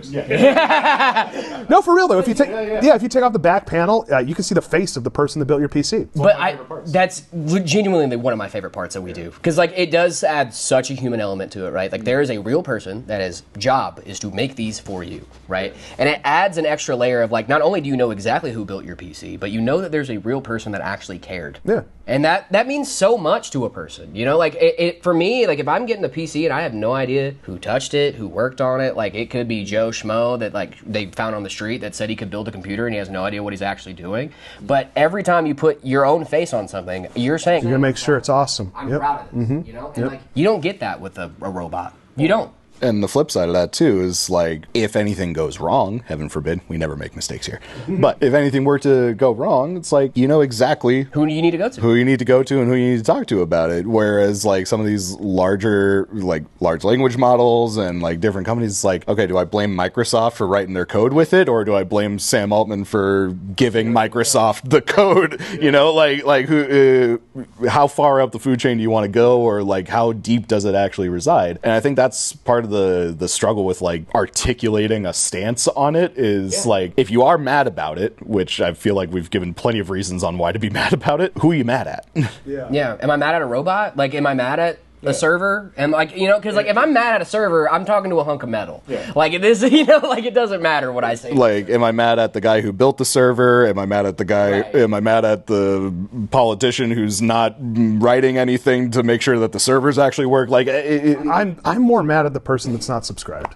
No, for real though. If you take if you take off the back panel, you can see the face of the person that built your PC. But that's genuinely one of my favorite parts that we do, because like it does add such a human element to it, right? Like there is a real person that his job is to make these for you, right? And it adds an extra layer of like, not only do you know exactly who built your PC, but you know that there's a real person that actually cared. Yeah. And that means so much to a person, you know? Like it for me, like if I'm getting a PC and I have no idea who touched it, who worked on it, like it could be Joe Schmo that like they found on the street that said he could build a computer and he has no idea what he's actually doing. But every time you put your own face on something, you're saying, you're gonna make sure it's awesome. I'm proud of this, you know? And like you don't get that with a robot. You don't. And the flip side of that too is like, if anything goes wrong, heaven forbid, we never make mistakes here. But if anything were to go wrong, it's like, you know exactly who you need to go to, and who you need to talk to about it. Whereas like some of these larger, like large language models and like different companies, it's like, okay, do I blame Microsoft for writing their code with it, or do I blame Sam Altman for giving Microsoft the code? You know, like who, how far up the food chain do you want to go, or like how deep does it actually reside? And I think that's part of the struggle with like articulating a stance on it is like, if you are mad about it, which I feel like we've given plenty of reasons on why to be mad about it, who are you mad at? Yeah. Am I mad at a robot? Like, am I mad at a server? And like, you know, because like if I'm mad at a server, I'm talking to a hunk of metal. Like it is, you know, like it doesn't matter what I say. Like, am I mad at the guy who built the server? Am I mad at the guy? Right. Am I mad at the politician who's not writing anything to make sure that the servers actually work? Like, I'm more mad at the person that's not subscribed.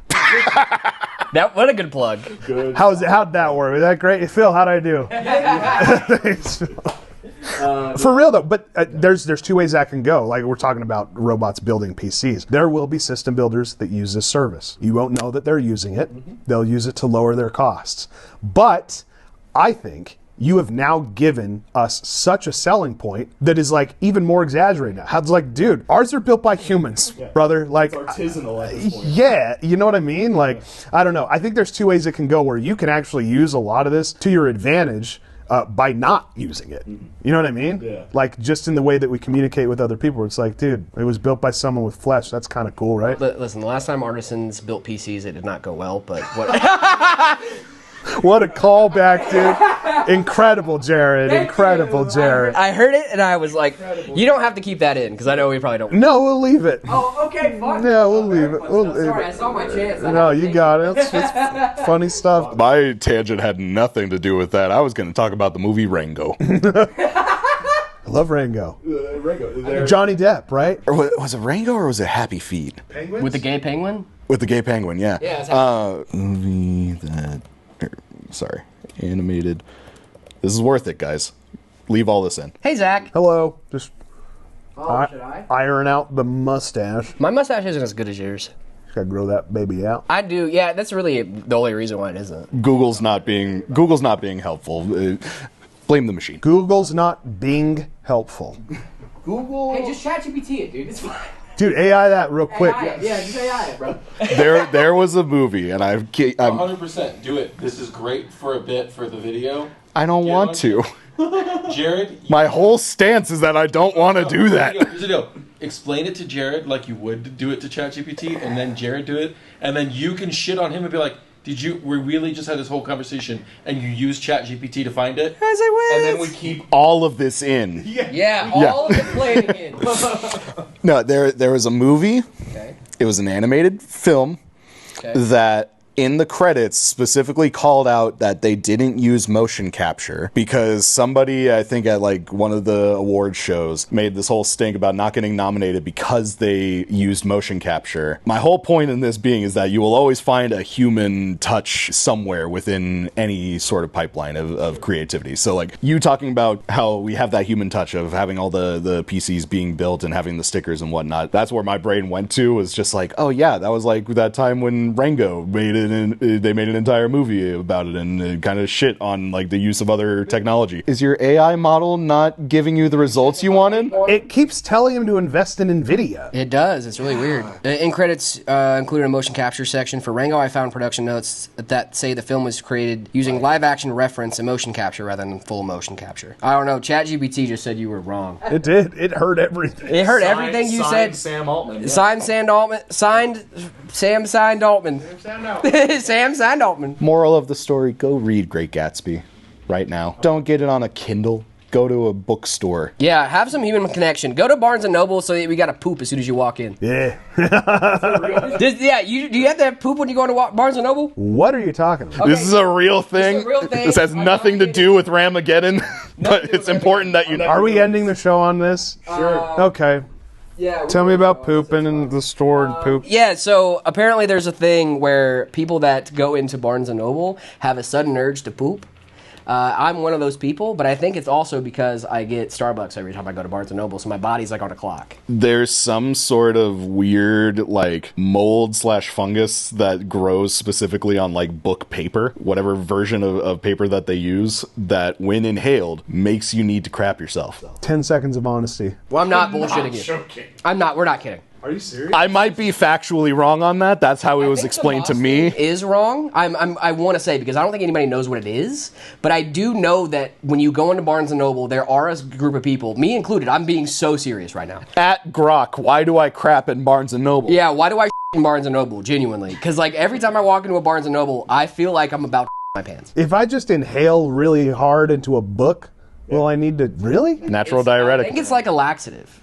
What a good plug. Good. How'd that work? Was that great, Phil? How'd I do? Thanks, Phil. For real though, but there's two ways that can go. Like we're talking about robots building PCs. There will be system builders that use this service. You won't know that they're using it. They'll use it to lower their costs. But I think you have now given us such a selling point that is like even more exaggerated now. It's like, dude, ours are built by humans, brother. Like, it's artisanal at this point. Yeah, you know what I mean? Like, I don't know. I think there's two ways it can go where you can actually use a lot of this to your advantage by not using it. You know what I mean? Yeah. Like just in the way that we communicate with other people. It's like, dude, it was built by someone with flesh. That's kind of cool, right? Listen, the last time artisans built PCs, it did not go well, but what... What a callback, dude. Incredible, Jared. Incredible, Jared. I heard it and I was like, you don't have to keep that in because I know we probably don't. No, we'll leave it. Oh, okay, fine. Yeah, we'll leave it. Sorry, I saw my chance. No, you got it. It's funny stuff. My tangent had nothing to do with that. I was going to talk about the movie Rango. I love Rango. Johnny Depp, right? Or was it Rango or was it Happy Feet? Penguins? With the gay penguin? With the gay penguin, yeah. Yeah, movie that... Sorry, animated. This is worth it, guys. Leave all this in. Hey, Zach. Hello. Just should I? iron out the mustache. My mustache isn't as good as yours. Just gotta grow that baby out. I do. Yeah, that's really the only reason why it isn't. Google's not being helpful. Blame the machine. Google's not being helpful. Google. Hey, just ChatGPT it, dude. It's fine. Dude, AI that real quick. Yeah, just AI it, bro. There was a movie, and I'm 100% do it. This is great for a bit for the video. I don't want to. Jared, my whole stance is that I don't want to do that. Here's the deal. Explain it to Jared like you would do it to ChatGPT, and then Jared do it, and then you can shit on him and be like, we really just had this whole conversation and you use ChatGPT to find it? As I And wish. then we keep... All of this in. Yeah, all of it playing in. No, there was a movie. Okay. It was an animated film that in the credits specifically called out that they didn't use motion capture because somebody, I think at like one of the award shows, made this whole stink about not getting nominated because they used motion capture. My whole point in this being is that you will always find a human touch somewhere within any sort of pipeline of creativity. So like you talking about how we have that human touch of having all the PCs being built and having the stickers and whatnot. That's where my brain went to, was just like, oh yeah, that was like that time when Rango made it. And they made an entire movie about it and kind of shit on like the use of other technology. Is your AI model not giving you the results you wanted? It keeps telling him to invest in NVIDIA. It does. It's really weird. In credits, included a motion capture section for Rango. I found production notes that say the film was created using live action reference and motion capture rather than full motion capture. I don't know. ChatGPT just said you were wrong. It did. It heard everything. It heard everything you said. Sam Altman. Signed Sam Altman. Signed Sam Signed Altman. Sam Signed Altman. Moral of the story, go read Great Gatsby right now. Don't get it on a Kindle. Go to a bookstore. Yeah, have some human connection. Go to Barnes & Noble so that we got to poop as soon as you walk in. Yeah. Do you have to have poop when you go to Barnes & Noble? What are you talking about? This is a real thing. This is a real thing. This has I'm nothing to not do with Ramageddon, but it's important that you know. Are we ending the show on this? Sure. Okay. Yeah. Tell me about pooping in the store and poop. Yeah, so apparently there's a thing where people that go into Barnes & Noble have a sudden urge to poop. I'm one of those people, but I think it's also because I get Starbucks every time I go to Barnes & Noble, so my body's like on a clock. There's some sort of weird like mold / fungus that grows specifically on like book paper, whatever version of paper that they use, that when inhaled makes you need to crap yourself. 10 seconds of honesty. Well, I'm not bullshitting you. Joking. We're not kidding. Are you serious? I might be factually wrong on that. That's how it was explained to me. Is wrong. I want to say, because I don't think anybody knows what it is, but I do know that when you go into Barnes & Noble, there are a group of people, me included, I'm being so serious right now. At Grok, why do I crap in Barnes & Noble? Yeah, why do I in Barnes & Noble, genuinely? Because like every time I walk into a Barnes & Noble, I feel like I'm about to my pants. If I just inhale really hard into a book, will I need to... Really? Natural I diuretic. think it's like a laxative.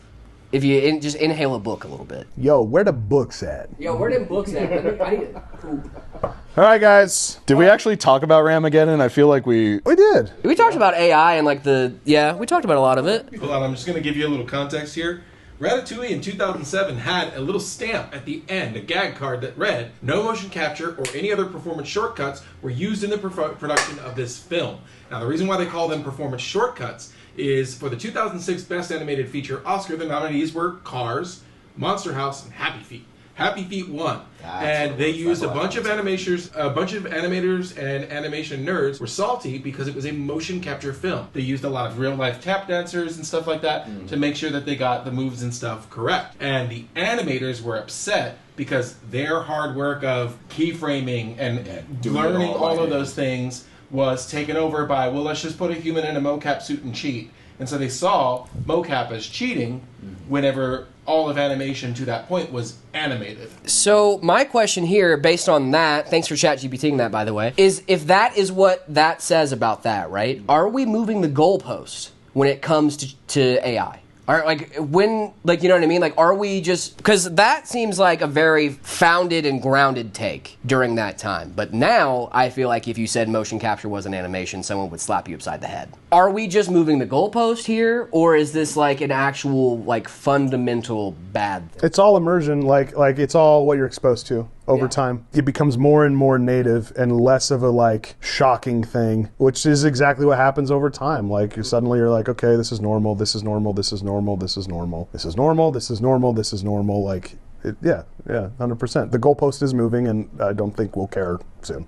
If you just inhale a book a little bit. Yo, where the books at? Yo, where them books at? I need to poop. All right, guys. Did we actually talk about Ramageddon? I feel like we... We did. We talked about AI and like we talked about a lot of it. Hold on, I'm just going to give you a little context here. Ratatouille in 2007 had a little stamp at the end, a gag card that read, "No motion capture or any other performance shortcuts were used in the production of this film." Now, the reason why they call them performance shortcuts is for the 2006 Best Animated Feature Oscar, the nominees were Cars, Monster House, and Happy Feet. Happy Feet won, and they used a bunch of animators and animation nerds were salty because it was a motion capture film. They used a lot of real life tap dancers and stuff like that to make sure that they got the moves and stuff correct. And the animators were upset because their hard work of keyframing and learning all of those things was taken over by, well, let's just put a human in a mocap suit and cheat. And so they saw mocap as cheating whenever all of animation to that point was animated. So my question here, based on that, thanks for ChatGPTing that, by the way, is if that is what that says about that, right? Are we moving the goalpost when it comes to AI? Are, like, when, like, you know what I mean? Like, are we just... Because that seems like a very founded and grounded take during that time. But now, I feel like if you said motion capture was an animation, someone would slap you upside the head. Are we just moving the goalpost here? Or is this, like, an actual, like, fundamental bad thing? It's all immersion, like it's all what you're exposed to over time. It becomes more and more native and less of a like shocking thing, which is exactly what happens over time. Like suddenly you're like, okay, this is normal, this is normal, this is normal, this is normal, this is normal, this is normal, this is normal. Like, yeah, 100%. The goalpost is moving, and I don't think we'll care soon.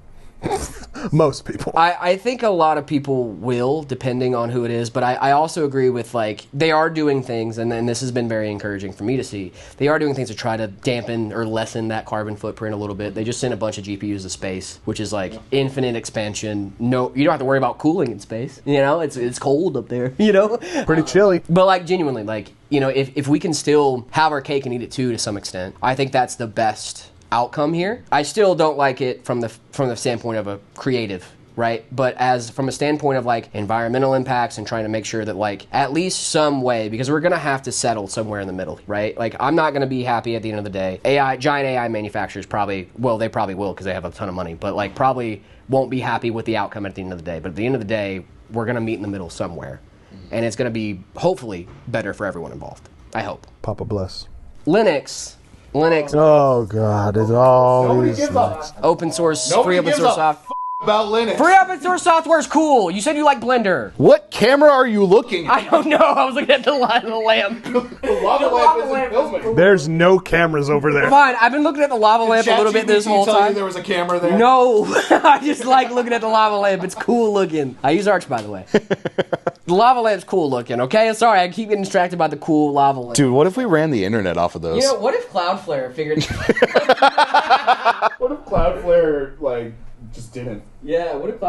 Most people. I think a lot of people will, depending on who it is, but I also agree with, like, they are doing things, and this has been very encouraging for me to see, they are doing things to try to dampen or lessen that carbon footprint a little bit. They just sent a bunch of GPUs to space, which is like infinite expansion. No, you don't have to worry about cooling in space. You know, it's cold up there, you know? Pretty chilly. But, like, genuinely, like, you know, if we can still have our cake and eat it too to some extent, I think that's the best outcome here. I still don't like it from the standpoint of a creative, right? But as from a standpoint of like environmental impacts and trying to make sure that like at least some way, because we're gonna have to settle somewhere in the middle, right? Like I'm not gonna be happy at the end of the day. Giant AI manufacturers probably will because they have a ton of money, but like probably won't be happy with the outcome at the end of the day. But at the end of the day, we're gonna meet in the middle somewhere, and it's gonna be hopefully better for everyone involved. I hope. Papa bless. Linux. Oh God, it's always Open source, free open source software. About Linux. Free open source software is cool. You said you like Blender. What camera are you looking at? I don't know. I was looking at the lamp. The lava lamp isn't filming. There's no cameras over there. Fine. I've been looking at the lava lamp a little bit this whole tell you time. there was a camera there? No, I just like looking at the lava lamp. It's cool looking. I use Arch, by the way. The lava lamp's cool looking. Okay, sorry. I keep getting distracted by the cool lava lamp. Dude, what if we ran the internet off of those? You know, what if Cloudflare figured? What if Cloudflare like just didn't? Yeah. What if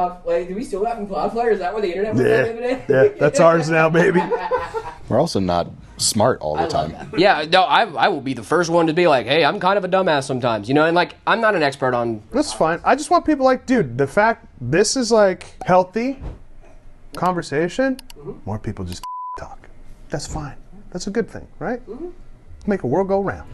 do we steal that from Cloudflare? Is that where the internet was the other day? Yeah, that's ours now, baby. We're also not smart all the time. Yeah, no, I will be the first one to be like, hey, I'm kind of a dumbass sometimes, you know, and like, I'm not an expert on... That's fine. I just want people like, dude, the fact this is like healthy conversation, more people just talk. That's fine. That's a good thing, right? Make a world go round.